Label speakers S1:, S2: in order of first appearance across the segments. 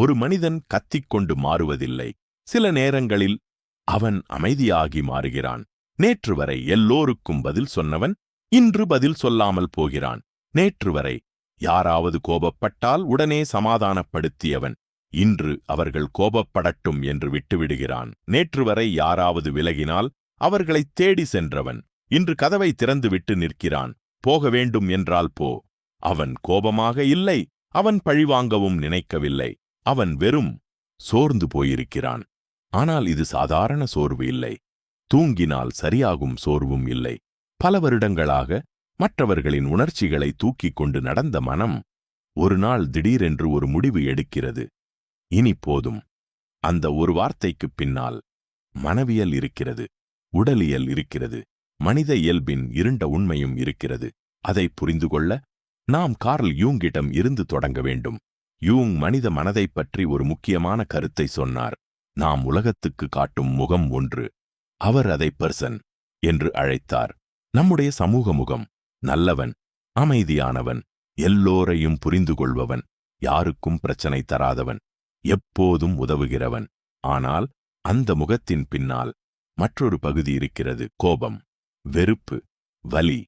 S1: ஒரு மனிதன் கத்திக்கொண்டு மாறுவதில்லை. சில நேரங்களில் அவன் அமைதியாகி மாறுகிறான். நேற்று வரை எல்லோருக்கும் பதில் சொன்னவன் இன்று பதில் சொல்லாமல் போகிறான். நேற்று வரை யாராவது கோபப்பட்டால் உடனே சமாதானப்படுத்தியவன் இன்று அவர்கள் கோபப்படட்டும் என்று விட்டுவிடுகிறான். நேற்று வரை யாராவது விலகினால் அவர்களைத் தேடி சென்றவன் இன்று கதவை திறந்துவிட்டு நிற்கிறான். போக வேண்டும் என்றால் போ. அவன் கோபமாக இல்லை, அவன் பழிவாங்கவும் நினைக்கவில்லை. அவன் வெறும் சோர்ந்து போயிருக்கிறான். ஆனால் இது சாதாரண சோர்வு இல்லை. தூங்கினால் சரியாகும் சோர்வும் இல்லை. பல வருடங்களாக மற்றவர்களின் உணர்ச்சிகளை தூக்கிக் கொண்டு நடந்த மனம் ஒரு நாள் திடீரென்று ஒரு முடிவு எடுக்கிறது. இனி போதும். அந்த ஒரு வார்த்தைக்குப் பின்னால் மனவியல் இருக்கிறது, உடலியல் இருக்கிறது, மனித இயல்பின் இருண்ட உண்மையும் இருக்கிறது. அதை புரிந்து கொள்ள நாம் கார்ல் யூங்கிடம் இருந்து தொடங்க வேண்டும். யூங் மனித மனதைப் பற்றி ஒரு முக்கியமான கருத்தை சொன்னார். நாம் உலகத்துக்கு காட்டும் முகம் ஒன்று. அவர் அதை பர்சன் என்று அழைத்தார். நம்முடைய சமூக முகம் நல்லவன், அமைதியானவன், எல்லோரையும் புரிந்து கொள்பவன், யாருக்கும் பிரச்சனை தராதவன், எப்போதும் உதவுகிறவன். ஆனால் அந்த முகத்தின் பின்னால் மற்றொரு பகுதி இருக்கிறது. கோபம், வெறுப்பு, வலி,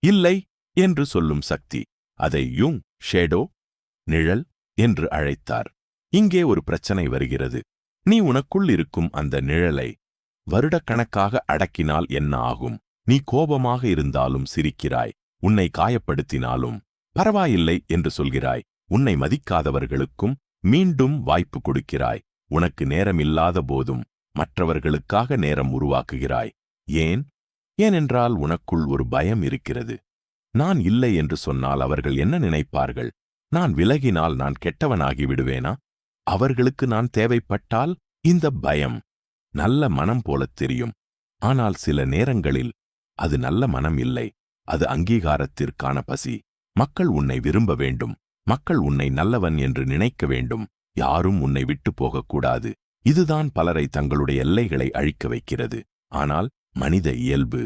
S1: இல்லை என்று சொல்லும் சக்தி. அதை யூங் ஷேடோ, நிழல் என்று அழைத்தார். இங்கே ஒரு பிரச்சனை வருகிறது. நீ உனக்குள் இருக்கும் அந்த நிழலை வருடக்கணக்காக அடக்கினால் என்ன ஆகும்? நீ கோபமாக இருந்தாலும் சிரிக்கிறாய், உன்னை காயப்படுத்தினாலும் பரவாயில்லை என்று சொல்கிறாய், உன்னை மதிக்காதவர்களுக்கும் மீண்டும் வாய்ப்பு கொடுக்கிறாய், உனக்கு நேரமில்லாத போதும் மற்றவர்களுக்காக நேரம் உருவாக்குகிறாய். ஏன்? ஏனென்றால் உனக்குள் ஒரு பயம் இருக்கிறது. நான் இல்லை என்று சொன்னால் அவர்கள் என்ன நினைப்பார்கள்? நான் விலகினால் நான் கெட்டவனாகி விடுவேனா? அவர்களுக்கு நான் தேவைப்பட்டால்? இந்த பயம் நல்ல மனம் போலத் தெரியும். ஆனால் சில நேரங்களில் அது நல்ல மனம் இல்லை. அது அங்கீகாரத்திற்கான பசி. மக்கள் உன்னை விரும்ப வேண்டும், மக்கள் உன்னை நல்லவன் என்று நினைக்க வேண்டும், யாரும் உன்னை விட்டு போகக்கூடாது. இதுதான் பலரை தங்களுடைய எல்லைகளை அழிக்க வைக்கிறது. ஆனால் மனித இயல்பு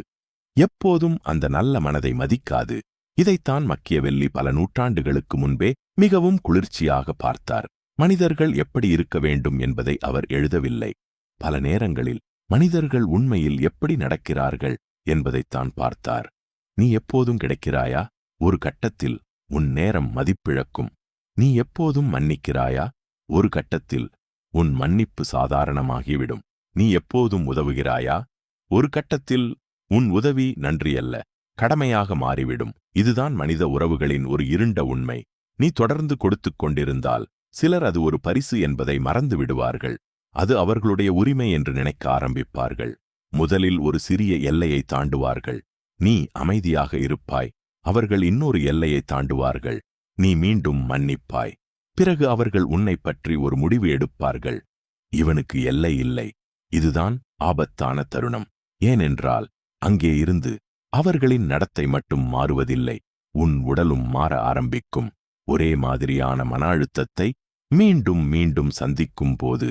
S1: எப்போதும் அந்த நல்ல மனதை மதிக்காது. இதைத்தான் மக்கியவெல்லி பல நூற்றாண்டுகளுக்கு முன்பே மிகவும் குளிர்ச்சியாக பார்த்தார். மனிதர்கள் எப்படி இருக்க வேண்டும் என்பதை அவர் எழுதவில்லை. பல நேரங்களில் மனிதர்கள் உண்மையில் எப்படி நடக்கிறார்கள் என்பதைத்தான் பார்த்தார். நீ எப்போதும் கிடைக்கிறாயா? ஒரு கட்டத்தில் உன் நேரம் மதிப்பிழக்கும். நீ எப்போதும் மன்னிக்கிறாயா? ஒரு கட்டத்தில் உன் மன்னிப்பு சாதாரணமாகிவிடும். நீ எப்போதும் உதவுகிறாயா? ஒரு கட்டத்தில் உன் உதவி நன்றியல்ல, கடமையாக மாறிவிடும். இதுதான் மனித உறவுகளின் ஒரு இருண்ட உண்மை. நீ தொடர்ந்து கொடுத்துக் கொண்டிருந்தால் சிலர் அது ஒரு பரிசு என்பதை மறந்து விடுவார்கள். அது அவர்களுடைய உரிமை என்று நினைக்க ஆரம்பிப்பார்கள். முதலில் ஒரு சிறிய எல்லையை தாண்டுவார்கள். நீ அமைதியாக இருப்பாய். அவர்கள் இன்னொரு எல்லையை தாண்டுவார்கள். நீ மீண்டும் மன்னிப்பாய். பிறகு அவர்கள் உன்னை பற்றி ஒரு முடிவு எடுப்பார்கள். இவனுக்கு எல்லை இல்லை. இதுதான் ஆபத்தான தருணம். ஏனென்றால் அங்கே இருந்து அவர்களின் நடத்தை மட்டும் மாறுவதில்லை, உன் உடலும் மாற ஆரம்பிக்கும். ஒரே மாதிரியான மன அழுத்தத்தை மீண்டும் மீண்டும் சந்திக்கும் போது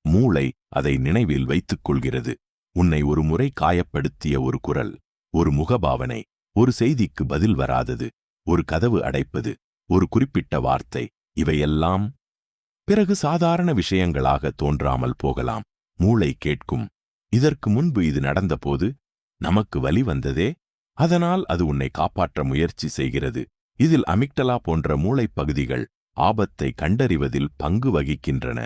S1: மூளை அதை நினைவில் வைத்துக் கொள்கிறது. உன்னை ஒரு முறை காயப்படுத்திய ஒரு குரல், ஒரு முகபாவனை, ஒரு செய்திக்கு பதில் வராதது, ஒரு கதவு அடைப்பது, ஒரு குறிப்பிட்ட வார்த்தை, இவையெல்லாம் பிறகு சாதாரண விஷயங்களாக தோன்றாமல் போகலாம். மூளை கேட்கும், இதற்கு முன்பு இது நடந்தபோது நமக்கு வலி வந்ததே, அதனால் அது உன்னை காப்பாற்ற முயற்சி செய்கிறது. இதில் அமிக்டலா போன்ற மூளைப் பகுதிகள் ஆபத்தை கண்டறிவதில் பங்கு வகிக்கின்றன.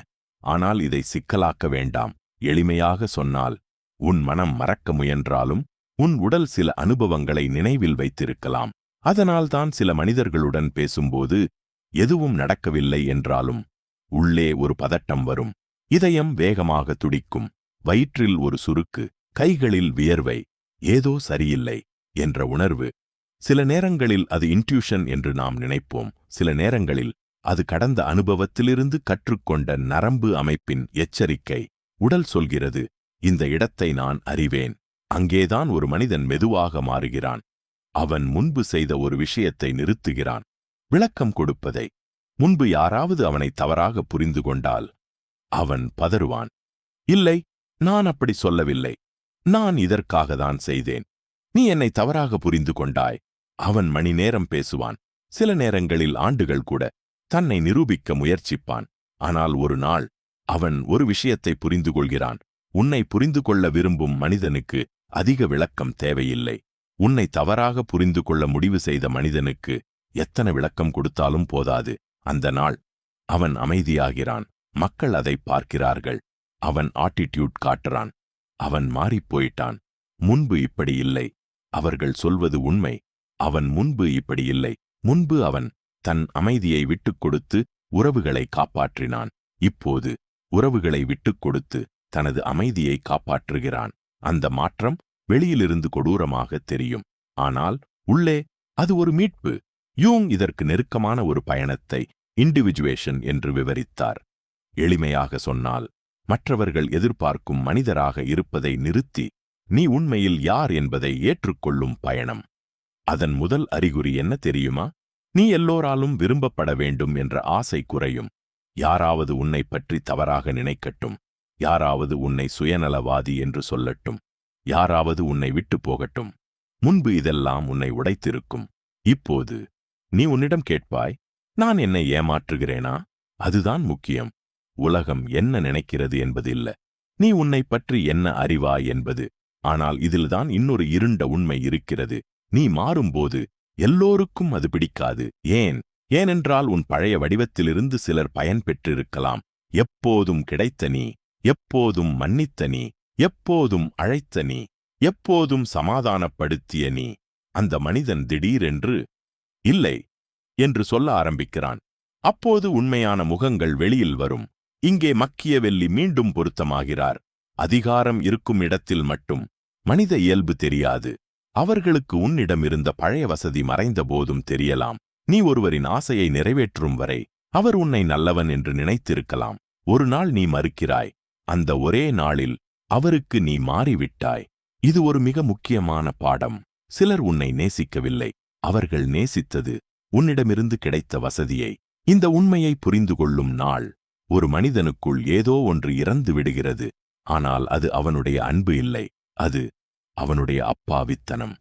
S1: ஆனால் இதை சிக்கலாக்க வேண்டாம். எளிமையாக சொன்னால், உன் மனம் மறக்க முயன்றாலும் உன் உடல் சில அனுபவங்களை நினைவில் வைத்திருக்கலாம். அதனால்தான் சில மனிதர்களுடன் பேசும்போது எதுவும் நடக்கவில்லை என்றாலும் உள்ளே ஒரு பதட்டம் வரும். இதயம் வேகமாக துடிக்கும், வயிற்றில் ஒரு சுருக்கு, கைகளில் வியர்வை, ஏதோ சரியில்லை என்ற உணர்வு. சில நேரங்களில் அது இன்ட்யூஷன் என்று நாம் நினைப்போம். சில நேரங்களில் அது கடந்த அனுபவத்திலிருந்து கற்றுக்கொண்ட நரம்பு அமைப்பின் எச்சரிக்கை. உடல் சொல்கிறது, இந்த இடத்தை நான் அறிவேன். அங்கேதான் ஒரு மனிதன் மெதுவாக மாறுகிறான். அவன் முன்பு செய்த ஒரு விஷயத்தை நிறுத்துகிறான். விளக்கம் கொடுப்பதை. முன்பு யாராவது அவனை தவறாக புரிந்து கொண்டால் அவன் பதறுவான். இல்லை, நான் அப்படி சொல்லவில்லை, நான் இதற்காகத்தான் செய்தேன், நீ என்னை தவறாக புரிந்து கொண்டாய். அவன் மணி நேரம் பேசுவான், சில நேரங்களில் ஆண்டுகள் கூட. தன்னை நிரூபிக்க முயற்சிப்பான். ஆனால் ஒரு நாள் அவன் ஒரு விஷயத்தை புரிந்து கொள்கிறான். உன்னை புரிந்து கொள்ள விரும்பும் மனிதனுக்கு அதிக விளக்கம் தேவையில்லை. உன்னை தவறாக புரிந்து கொள்ள முடிவு செய்த மனிதனுக்கு எத்தனை விளக்கம் கொடுத்தாலும் போதாது. அந்த நாள் அவன் அமைதியாகிறான். மக்கள் அதை பார்க்கிறார்கள். அவன் ஆட்டிடியூட் காட்டுறான். அவன் மாறிப்போயிட்டான். முன்பு இப்படி இல்லை. அவர்கள் சொல்வது உண்மை. அவன் முன்பு இப்படி இல்லை. முன்பு அவன் தன் அமைதியை விட்டுக் கொடுத்து உறவுகளை காப்பாற்றினான். இப்போது உறவுகளை விட்டுக் கொடுத்து தனது அமைதியை காப்பாற்றுகிறான். அந்த மாற்றம் வெளியிலிருந்து கொடூரமாக தெரியும். ஆனால் உள்ளே அது ஒரு மீட்பு. யூங் இதற்கு நெருக்கமான ஒரு பயணத்தை இண்டிவிஜுவேஷன் என்று விவரித்தார். எளிமையாக சொன்னால், மற்றவர்கள் எதிர்பார்க்கும் மனிதராக இருப்பதை நிறுத்தி நீ உண்மையில் யார் என்பதை ஏற்றுக்கொள்ளும் பயணம். அதன் முதல் அறிகுறி என்ன தெரியுமா? நீ எல்லோராலும் விரும்பப்பட வேண்டும் என்ற ஆசை குறையும். யாராவது உன்னை பற்றி தவறாக நினைக்கட்டும். யாராவது உன்னை சுயநலவாதி என்று சொல்லட்டும். யாராவது உன்னை விட்டு போகட்டும். முன்பு இதெல்லாம் உன்னை உடைத்திருக்கும். இப்போது நீ உன்னிடம் கேட்பாய், நான் என்னை ஏமாற்றுகிறேனா? அதுதான் முக்கியம். உலகம் என்ன நினைக்கிறது என்பது இல்ல, நீ உன்னை பற்றி என்ன அறிவாய் என்பது. ஆனால் இதில்தான் இன்னொரு இருண்ட உண்மை இருக்கிறது. நீ மாறும்போது எல்லோருக்கும் அது பிடிக்காது. ஏனென்றால் உன் பழைய வடிவத்திலிருந்து சிலர் பயன் பெற்றிருக்கலாம். எப்போதும் கிடைத்த நீ, எப்போதும் மன்னித்த நீ, எப்போதும் அழைத்த நீ, எப்போதும் சமாதானப்படுத்திய நீ. அந்த மனிதன் திடீரென்று இல்லை என்று சொல்ல ஆரம்பிக்கிறான். அப்போது உண்மையான முகங்கள் வெளியில் வரும். இங்கே மக்கியவெல்லி மீண்டும் பொருத்தமாகிறார். அதிகாரம் இருக்கும் இடத்தில் மட்டும் மனித இயல்பு தெரியாது. அவர்களுக்கு உன்னிடம் இருந்த பழைய வசதி மறைந்த போதும் தெரியலாம். நீ ஒருவரின் ஆசையை நிறைவேற்றும் வரை அவர் உன்னை நல்லவன் என்று நினைத்திருக்கலாம். ஒரு நாள் நீ மறுக்கிறாய். அந்த ஒரே நாளில் அவருக்கு நீ மாறிவிட்டாய். இது ஒரு மிக முக்கியமான பாடம். சிலர் உன்னை நேசிக்கவில்லை. அவர்கள் நேசித்தது உன்னிடமிருந்து கிடைத்த வசதியை. இந்த உண்மையை புரிந்து கொள்ளும் நாள் ஒரு மனிதனுக்குள் ஏதோ ஒன்று இறந்து விடுகிறது. ஆனால் அது அவனுடைய அன்பு இல்லை. அது அவனுடைய அப்பாவித்தனம்.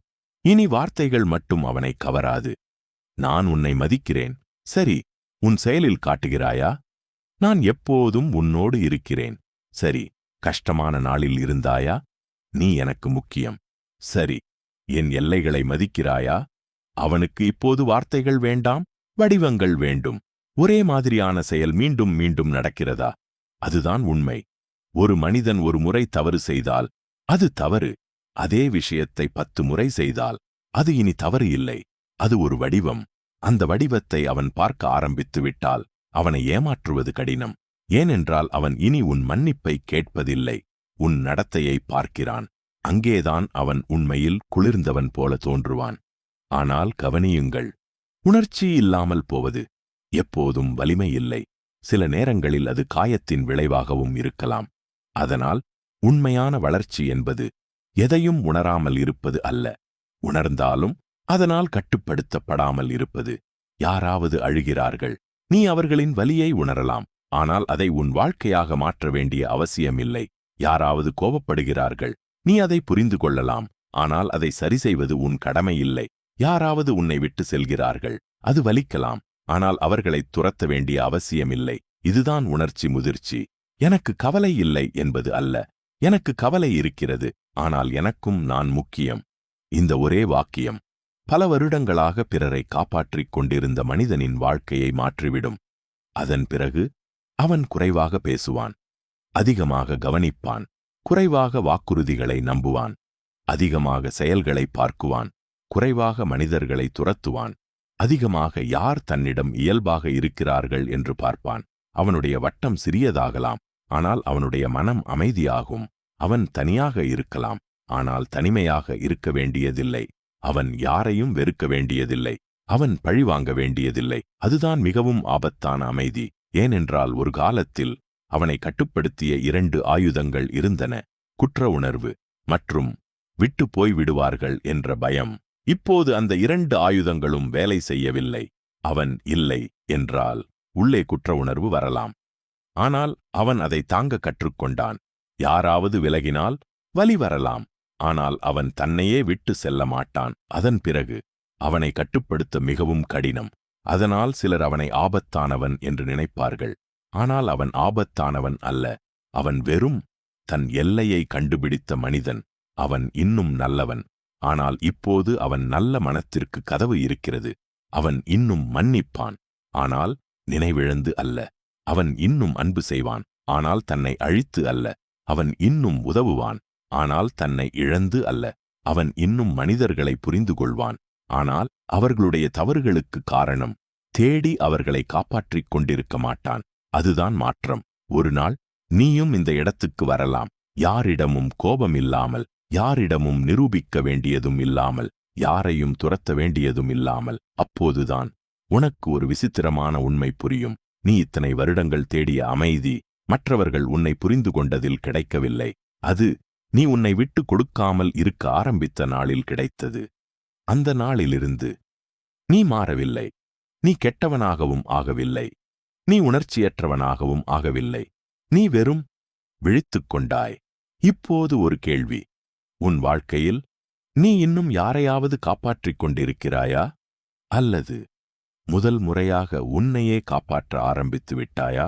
S1: இனி வார்த்தைகள் மட்டும் அவனை கவராது. நான் உன்னை மதிக்கிறேன். சரி, உன் செயலில் காட்டுகிறாயா? நான் எப்போதும் உன்னோடு இருக்கிறேன். சரி, கஷ்டமான நாளில் இருந்தாயா? நீ எனக்கு முக்கியம். சரி, என் எல்லைகளை மதிக்கிறாயா? அவனுக்கு இப்போது வார்த்தைகள் வேண்டாம், வடிவங்கள் வேண்டும். ஒரே மாதிரியான செயல் மீண்டும் மீண்டும் நடக்கிறதா? அதுதான் உண்மை. ஒரு மனிதன் ஒரு முறை தவறு செய்தால் அது தவறு. அதே விஷயத்தை 10 முறை செய்தால் அது இனி தவறு இல்லை. அது ஒரு வடிவம். அந்த வடிவத்தை அவன் பார்க்க ஆரம்பித்து விட்டால் அவனை ஏமாற்றுவது கடினம். ஏனென்றால் அவன் இனி உன் மன்னிப்பை கேட்பதில்லை. உன் நடத்தையை பார்க்கிறான். அங்கேதான் அவன் உண்மையில் குளிர்ந்தவன் போல தோன்றுவான். ஆனால் கவனியுங்கள், உணர்ச்சி இல்லாமல் போவது எப்போதும் வலிமை இல்லை. சில நேரங்களில் அது காயத்தின் விளைவாகவும் இருக்கலாம். அதனால் உண்மையான வளர்ச்சி என்பது எதையும் உணராமல் இருப்பது அல்ல. உணர்ந்தாலும் அதனால் கட்டுப்படுத்தப்படாமல் இருப்பது. யாராவது அழுகிறார்கள், நீ அவர்களின் வலியை உணரலாம். ஆனால் அதை உன் வாழ்க்கையாக மாற்ற வேண்டிய அவசியமில்லை. யாராவது கோபப்படுகிறார்கள், நீ அதை புரிந்து கொள்ளலாம். ஆனால் அதை சரிசெய்வது உன் கடமை இல்லை. யாராவது உன்னை விட்டு செல்கிறார்கள், அது வலிக்கலாம். ஆனால் அவர்களை துரத்த வேண்டிய அவசியமில்லை. இதுதான் உணர்ச்சி முதிர்ச்சி. எனக்கு கவலை இல்லை என்பது அல்ல. எனக்கு கவலை இருக்கிறது, ஆனால் எனக்கும் நான் முக்கியம். இந்த ஒரே வாக்கியம் பல வருடங்களாக பிறரை காப்பாற்றிக் கொண்டிருந்த மனிதனின் வாழ்க்கையை மாற்றிவிடும். அதன் பிறகு அவன் குறைவாக பேசுவான், அதிகமாக கவனிப்பான், குறைவாக வாக்குறுதிகளை நம்புவான், அதிகமாக செயல்களை பார்க்குவான், குறைவாக மனிதர்களை துரத்துவான், அதிகமாக யார் தன்னிடம் இயல்பாக இருக்கிறார்கள் என்று பார்ப்பான். அவனுடைய வட்டம் சிறியதாகலாம், ஆனால் அவனுடைய மனம் அமைதியாகும். அவன் தனியாக இருக்கலாம், ஆனால் தனிமையாக இருக்க வேண்டியதில்லை. அவன் யாரையும் வெறுக்க வேண்டியதில்லை. அவன் பழிவாங்க வேண்டியதில்லை. அதுதான் மிகவும் ஆபத்தான அமைதி. ஏனென்றால் ஒரு காலத்தில் அவனை கட்டுப்படுத்திய 2 ஆயுதங்கள் இருந்தன: குற்ற உணர்வு மற்றும் விட்டு போய்விடுவார்கள் என்ற பயம். இப்போது அந்த 2 ஆயுதங்களும் வேலை செய்யவில்லை. அவன் இல்லை என்றால் உள்ளே குற்ற உணர்வு வரலாம். ஆனால் அவன் அதை தாங்க கற்றுக்கொண்டான். யாராவது விலகினால் வலி வரலாம், ஆனால் அவன் தன்னையே விட்டு செல்ல மாட்டான். அதன் பிறகு அவனை கட்டுப்படுத்த மிகவும் கடினம். அதனால் சிலர் அவனை ஆபத்தானவன் என்று நினைப்பார்கள். ஆனால் அவன் ஆபத்தானவன் அல்ல. அவன் வெறும் தன் எல்லையை கண்டுபிடித்த மனிதன். அவன் இன்னும் நல்லவன். ஆனால் இப்போது அவன் நல்ல மனத்திற்கு கதவு இருக்கிறது. அவன் இன்னும் மன்னிப்பான், ஆனால் நினைவிழந்து அல்ல. அவன் இன்னும் அன்பு செய்வான், ஆனால் தன்னை அழித்து அல்ல. அவன் இன்னும் உதவுவான், ஆனால் தன்னை இழந்து அல்ல. அவன் இன்னும் மனிதர்களை புரிந்து கொள்வான், ஆனால் அவர்களுடைய தவறுகளுக்கு காரணம் தேடி அவர்களை காப்பாற்றிக் கொண்டிருக்க மாட்டான். அதுதான் மாற்றம். ஒரு நாள் நீயும் இந்த இடத்துக்கு வரலாம், யாரிடமும் கோபம் இல்லாமல், யாரிடமும் நிரூபிக்க வேண்டியதும் இல்லாமல், யாரையும் துரத்த வேண்டியதும் இல்லாமல். அப்போதுதான் உனக்கு ஒரு விசித்திரமான உண்மை புரியும். நீ இத்தனை வருடங்கள் தேடிய அமைதி மற்றவர்கள் உன்னை புரிந்து கொண்டதில் கிடைக்கவில்லை. அது நீ உன்னை விட்டு கொடுக்காமல் இருக்க ஆரம்பித்த நாளில் கிடைத்தது. அந்த நாளிலிருந்து நீ மாறவில்லை. நீ கெட்டவனாகவும் ஆகவில்லை. நீ உணர்ச்சியற்றவனாகவும் ஆகவில்லை. நீ வெறும் விழித்துக் கொண்டாய். இப்போது ஒரு கேள்வி. உன் வாழ்க்கையில் நீ இன்னும் யாரையாவது காப்பாற்றிக் கொண்டிருக்கிறாயா? அல்லது முதல் முறையாக உன்னையே காப்பாற்ற ஆரம்பித்து விட்டாயா?